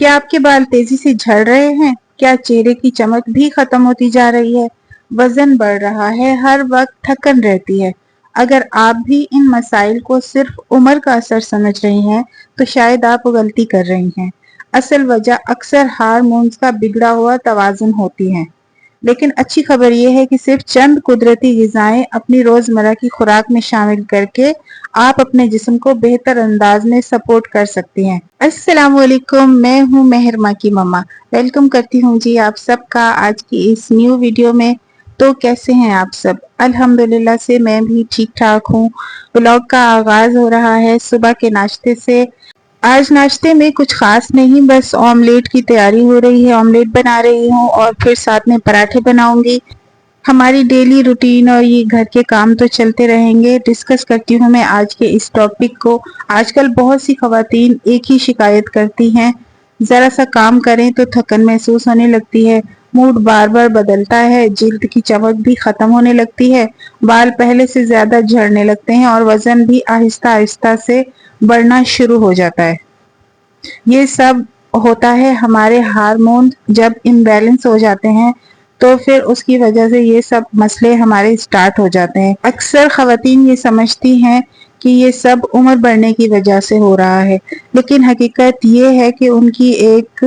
क्या आपके बाल तेजी से झड़ रहे हैं? क्या चेहरे की चमक भी खत्म होती जा रही है? वजन बढ़ रहा है, हर वक्त थकन रहती है। अगर आप भी इन मसाइल को सिर्फ उम्र का असर समझ रही हैं, तो शायद आप गलती कर रही हैं। असल वजह अक्सर हार्मोन्स का बिगड़ा हुआ तवाज़ुन होती है। लेकिन अच्छी खबर यह है कि सिर्फ चंद कुदरती ग़िज़ाएं अपनी रोज़मर्रा की खुराक में शामिल करके आप अपने जिस्म को बेहतर अंदाज में सपोर्ट कर सकती हैं। अस्सलाम वालेकुम, मैं हूँ मेहरमा की मम्मा। वेलकम करती हूँ जी आप सबका आज की इस न्यू वीडियो में। तो कैसे हैं आप सब? अल्हम्दुलिल्लाह से मैं भी ठीक ठाक हूँ। ब्लॉग का आगाज हो रहा है सुबह के नाश्ते से। आज नाश्ते में कुछ खास नहीं, बस ऑमलेट की तैयारी हो रही है। ऑमलेट बना रही हूँ और फिर साथ में पराठे बनाऊंगी। हमारी डेली रूटीन और ये घर के काम तो चलते रहेंगे। डिस्कस करती हूँ मैं आज के इस टॉपिक को। आजकल बहुत सी खवातीन एक ही शिकायत करती हैं, जरा सा काम करें तो थकन महसूस होने लगती है, मूड बार बार बदलता है, जिल्द की चमक भी खत्म होने लगती है, बाल पहले से ज्यादा झड़ने लगते हैं और वजन भी आहिस्ता आहिस्ता से बढ़ना शुरू हो जाता है। ये सब होता है हमारे हार्मोन जब इम्बैलेंस हो जाते हैं, तो फिर उसकी वजह से ये सब मसले हमारे स्टार्ट हो जाते हैं। अक्सर खवातीन ये समझती हैं कि ये सब उम्र बढ़ने की वजह से हो रहा है, लेकिन हकीकत ये है कि उनकी एक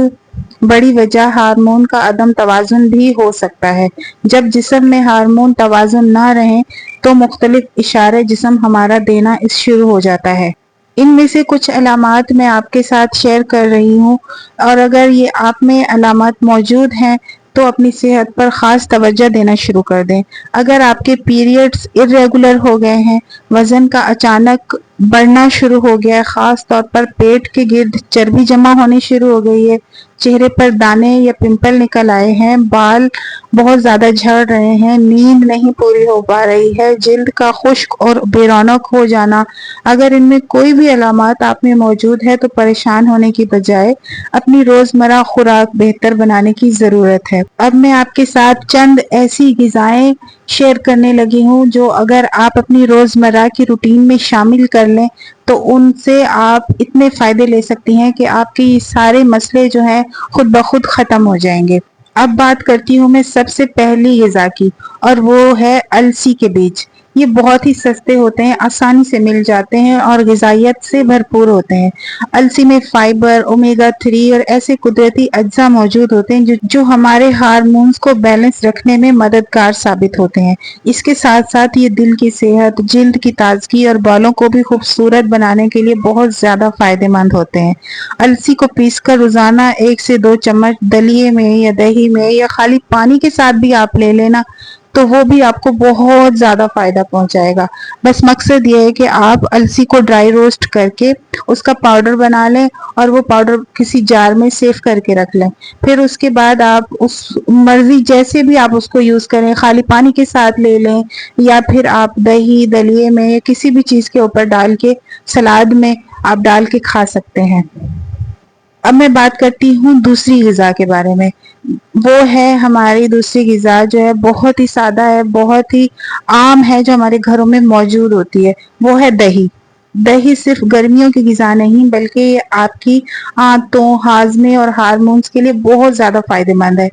बड़ी वजह हार्मोन का अदम तवाज़ुन भी हो सकता है। जब जिस्म में हार्मोन तवाज़ुन ना रहे तो मुख्तलिफ इशारे जिस्म हमारा देना शुरू हो जाता है। इनमें से कुछ अलामात मैं आपके साथ शेयर कर रही हूँ, और अगर ये आप में अलामात मौजूद हैं तो अपनी सेहत पर ख़ास तवज्जो देना शुरू कर दें। अगर आपके पीरियड्स इर्रेगुलर हो गए हैं, वज़न का अचानक बढ़ना शुरू हो गया है, ख़ास तौर पर पेट के गिर्द चर्बी जमा होनी शुरू हो गई है, चेहरे पर दाने या पिंपल निकल आए हैं, बाल बहुत ज़्यादा झड़ रहे हैं, नींद नहीं पूरी हो पा रही है, जिल्द का खुश्क और बेरौनक हो जाना, अगर इनमें कोई भी अलामात आप में मौजूद है तो परेशान होने की बजाय अपनी रोज़मर्रा खुराक बेहतर बनाने की ज़रूरत है। अब मैं आपके साथ चंद ऐसी ग़िज़ाएं शेयर करने लगी हूँ जो अगर आप अपनी रोज़मर्रा की रूटीन में शामिल कर लें तो उनसे आप इतने फ़ायदे ले सकती हैं कि आपके ये सारे मसले जो हैं खुद ब खुद ख़त्म हो जाएंगे। अब बात करती हूँ मैं सबसे पहली ग़िज़ा की, और वो है अलसी के बीज। ये बहुत ही सस्ते होते हैं, आसानी से मिल जाते हैं और ग़िज़ाइयत से भरपूर होते हैं। अलसी में फाइबर, ओमेगा 3 और ऐसे कुदरती अज्जा मौजूद होते हैं जो हमारे हार्मोन्स को बैलेंस रखने में मददगार साबित होते हैं। इसके साथ साथ ये दिल की सेहत, जिल्द की ताजगी और बालों को भी खूबसूरत बनाने के लिए बहुत ज़्यादा फायदेमंद होते हैं। अलसी को पीसकर रोज़ाना 1 से 2 चम्मच दलिए में या दही में या खाली पानी के साथ भी आप ले लेना, तो वो भी आपको बहुत ज़्यादा फ़ायदा पहुंचाएगा। बस मकसद ये है कि आप अलसी को ड्राई रोस्ट करके उसका पाउडर बना लें और वो पाउडर किसी जार में सेव करके रख लें। फिर उसके बाद आप उस मर्ज़ी जैसे भी आप उसको यूज़ करें, खाली पानी के साथ ले लें या फिर आप दही, दलिए में या किसी भी चीज़ के ऊपर डाल के सलाद में आप डाल के खा सकते हैं। अब मैं बात करती हूँ दूसरी ग़िज़ा के बारे में। वो है हमारी दूसरी ग़िज़ा जो है बहुत ही सादा है, बहुत ही आम है, जो हमारे घरों में मौजूद होती है। वो है दही। दही सिर्फ गर्मियों की ग़िज़ा नहीं बल्कि ये आपकी आंतों, हाजमे और हार्मोन्स के लिए बहुत ज़्यादा फायदेमंद है।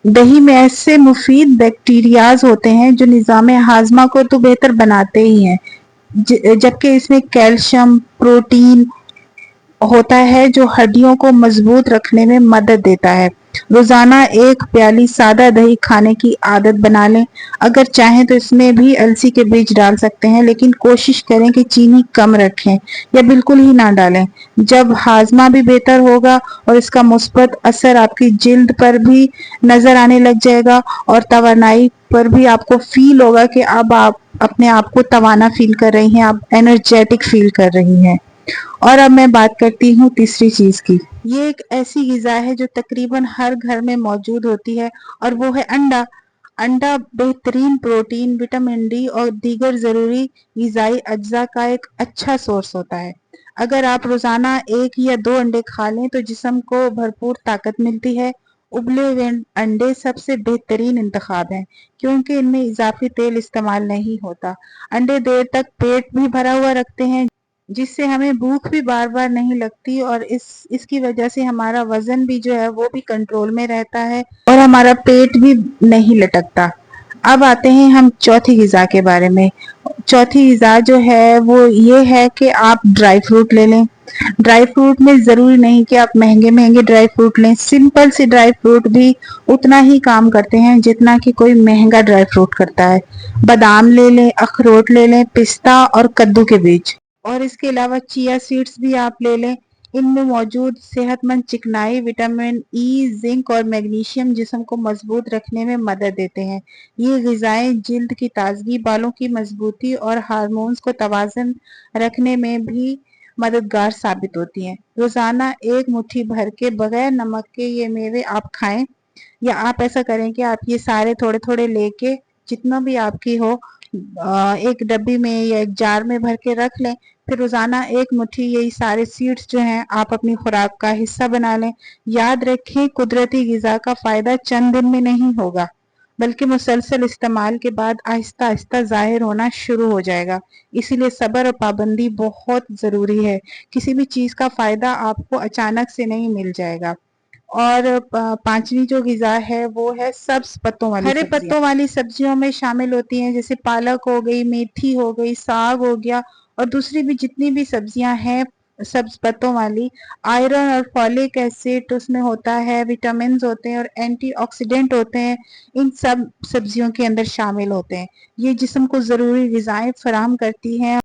दही में ऐसे मुफीद बैक्टीरियाज होते हैं जो निज़ाम हाजमा को तो बेहतर बनाते ही हैं, जबकि इसमें कैल्शियम, प्रोटीन होता है जो हड्डियों को मजबूत रखने में मदद देता है। रोजाना 1 प्याली सादा दही खाने की आदत बना लें। अगर चाहें तो इसमें भी अलसी के बीज डाल सकते हैं, लेकिन कोशिश करें कि चीनी कम रखें या बिल्कुल ही ना डालें। जब हाजमा भी बेहतर होगा और इसका मुस्बत असर आपकी जिल्द पर भी नजर आने लग जाएगा और तवानाई पर भी आपको फील होगा कि अब आप अपने आप को तवाना फील कर रही हैं, आप एनर्जेटिक फील कर रही हैं। और अब मैं बात करती हूँ तीसरी चीज की। ये एक ऐसी ग़िज़ा है जो तकरीबन हर घर में मौजूद होती है, और वो है अंडा। अंडा बेहतरीन प्रोटीन, विटामिन डी और दीगर ज़रूरी ग़िज़ाई अज्जा का एक अच्छा सोर्स होता है। अगर आप रोज़ाना 1 या 2 अंडे खा लें तो जिस्म को भरपूर ताकत मिलती है। उबले हुए अंडे सबसे बेहतरीन इंतखाब हैं, क्योंकि इनमें इजाफी तेल इस्तेमाल नहीं होता। अंडे देर तक पेट भी भरा हुआ रखते हैं, जिससे हमें भूख भी बार बार नहीं लगती और इसकी वजह से हमारा वजन भी जो है वो भी कंट्रोल में रहता है और हमारा पेट भी नहीं लटकता। अब आते हैं हम चौथी ग़िज़ा के बारे में। चौथी ग़िज़ा जो है वो ये है कि आप ड्राई फ्रूट ले लें। ड्राई फ्रूट में ज़रूरी नहीं कि आप महंगे महंगे ड्राई फ्रूट लें, सिंपल सी ड्राई फ्रूट भी उतना ही काम करते हैं जितना कि कोई महंगा ड्राई फ्रूट करता है। बादाम ले लें, अखरोट ले लें, पिस्ता और कद्दू के बीज, और इसके अलावा चिया सीड्स भी आप ले लें। इनमें मौजूद सेहतमंद चिकनाई, विटामिन ई, जिंक और मैग्नीशियम जिस्म को मजबूत रखने में मदद देते हैं। ये ग़िज़ाएं जिल्द की ताजगी, बालों की मजबूती और हार्मोन्स को तवाज़न रखने में भी मददगार साबित होती हैं। रोजाना एक मुट्ठी भर के बगैर नमक के ये मेवे आप खाएं, या आप ऐसा करें कि आप ये सारे थोड़े थोड़े लेके जितना भी आपकी हो एक डब्बी में या एक जार में भर के रख लें। फिर रोजाना एक मुट्ठी यही सारे सीड्स जो हैं आप अपनी खुराक का हिस्सा बना लें। याद रखें, कुदरती ग़िज़ा का फायदा चंद दिन में नहीं होगा, बल्कि मुसलसल इस्तेमाल के बाद आहिस्ता आहिस्ता जाहिर होना शुरू हो जाएगा। इसीलिए सब्र और पाबंदी बहुत ज़रूरी है। किसी भी चीज़ का फ़ायदा आपको अचानक से नहीं मिल जाएगा। और पांचवी जो ग़िज़ा है वो है सब्ज पत्तों वाली हरे पत्तों वाली सब्जियों में शामिल होती हैं, जैसे पालक हो गई, मेथी हो गई, साग हो गया और दूसरी भी जितनी भी सब्जियां हैं सब्ज पत्तों वाली। आयरन और फॉलिक एसिड उसमें होता है, विटामिन होते हैं और एंटीऑक्सीडेंट होते हैं, इन सब सब्जियों के अंदर शामिल होते हैं। ये जिस्म को ज़रूरी ग़िज़ाएं फराहम करती हैं।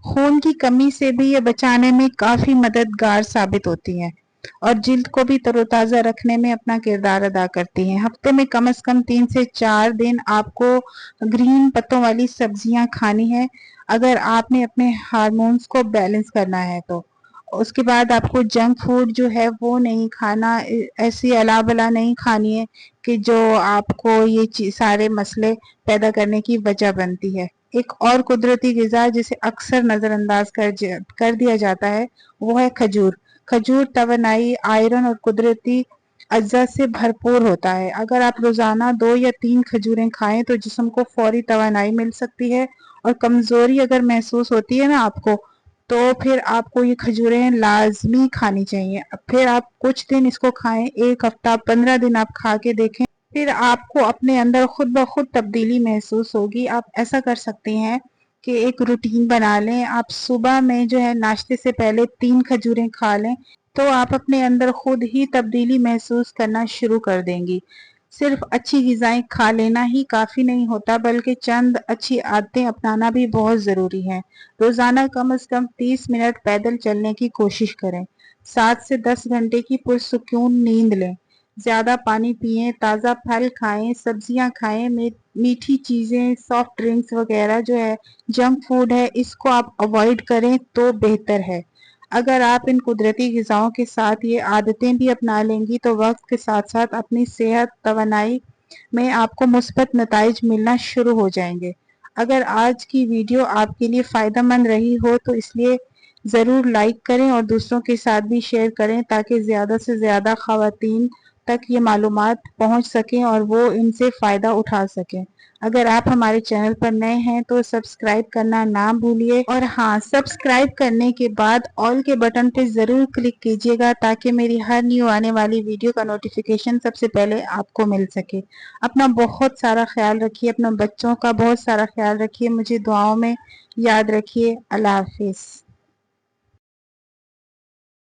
खून की कमी से भी ये बचाने में काफ़ी मददगार साबित होती हैं और जिल्द को भी तरोताज़ा रखने में अपना किरदार अदा करती हैं। हफ्ते में कम से कम 3 से 4 दिन आपको ग्रीन पत्तों वाली सब्जियां खानी है, अगर आपने अपने हार्मोन्स को बैलेंस करना है तो। उसके बाद आपको जंक फूड जो है वो नहीं खाना, ऐसी अला बला नहीं खानी है कि जो आपको ये सारे मसले पैदा करने की वजह बनती है। एक और कुदरती ग़िज़ा जिसे अक्सर नज़रअंदाज कर दिया जाता है वो है खजूर। खजूर तवानाई, आयरन और कुदरती अज्जा से भरपूर होता है। अगर आप रोजाना 2 या 3 खजूरें खाएं तो जिस्म को फौरी तवानाई मिल सकती है और कमजोरी अगर महसूस होती है ना आपको, तो फिर आपको ये खजूरें लाजमी खानी चाहिए। फिर आप कुछ दिन इसको खाएं, 1 हफ्ता 15 दिन आप खा के देखें, फिर आपको अपने अंदर खुद ब खुद तब्दीली महसूस होगी। आप ऐसा कर सकते हैं कि एक रूटीन बना लें, आप सुबह में जो है नाश्ते से पहले 3 खजूरें खा लें, तो आप अपने अंदर खुद ही तब्दीली महसूस करना शुरू कर देंगी। सिर्फ अच्छी ग़िज़ाएं खा लेना ही काफ़ी नहीं होता, बल्कि चंद अच्छी आदतें अपनाना भी बहुत ज़रूरी है। रोज़ाना कम से कम 30 मिनट पैदल चलने की कोशिश करें। 7 से 10 घंटे की पुरसुकून नींद लें। ज़्यादा पानी पिएं, ताज़ा फल खाएं, सब्जियां खाएं, मीठी चीज़ें, सॉफ्ट ड्रिंक्स वगैरह जो है जंक फूड है, इसको आप अवॉइड करें तो बेहतर है। अगर आप इन कुदरती ग़िज़ाओं के साथ ये आदतें भी अपना लेंगी तो वक्त के साथ साथ अपनी सेहत, तवानाई में आपको मुस्बत नताइज मिलना शुरू हो जाएंगे। अगर आज की वीडियो आपके लिए फ़ायदेमंद रही हो तो इसलिए ज़रूर लाइक करें और दूसरों के साथ भी शेयर करें, ताकि ज़्यादा से ज़्यादा ख़वातीन तक ये मालूमात पहुंच सकें और वो इनसे फ़ायदा उठा सकें। अगर आप हमारे चैनल पर नए हैं तो सब्सक्राइब करना ना भूलिए, और हाँ, सब्सक्राइब करने के बाद ऑल के बटन पे ज़रूर क्लिक कीजिएगा ताकि मेरी हर न्यू आने वाली वीडियो का नोटिफिकेशन सबसे पहले आपको मिल सके। अपना बहुत सारा ख्याल रखिए, अपने बच्चों का बहुत सारा ख्याल रखिए, मुझे दुआओं में याद रखिए। अल्लाह हाफिज़।